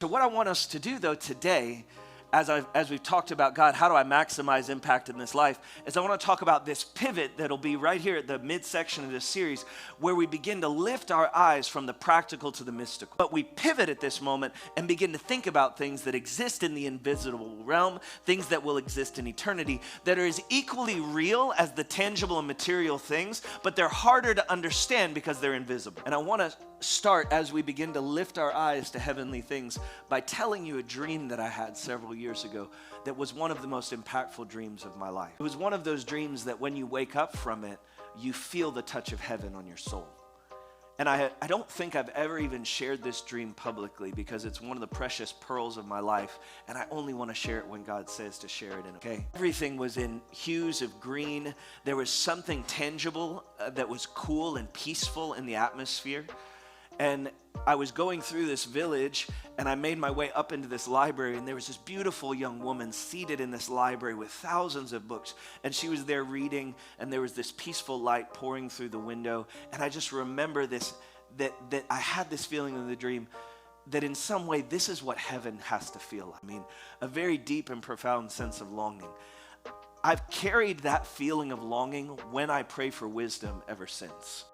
So what I want us to do though today, as we've talked about God, how do I maximize impact in this life, is I want to talk about this pivot that'll be right here at the midsection of this series, where we begin to lift our eyes from the practical to the mystical. But we pivot at this moment and begin to think about things that exist in the invisible realm, things that will exist in eternity, that are as equally real as the tangible and material things, but they're harder to understand because they're invisible. And I want to start as we begin to lift our eyes to heavenly things by telling you a dream that I had several years ago that was one of the most impactful dreams of my life. It was one of those dreams that when you wake up from it, you feel the touch of heaven on your soul. And I don't think I've ever even shared this dream publicly because it's one of the precious pearls of my life, and I only want to share it when God says to share it. Okay? Everything was in hues of green. There was something tangible that was cool and peaceful in the atmosphere. And I was going through this village, and I made my way up into this library, and there was this beautiful young woman seated in this library with thousands of books, and she was there reading, and there was this peaceful light pouring through the window. And I just remember this, that I had this feeling in the dream that in some way this is what heaven has to feel like. I mean, a very deep and profound sense of longing. I've carried that feeling of longing when I pray for wisdom ever since.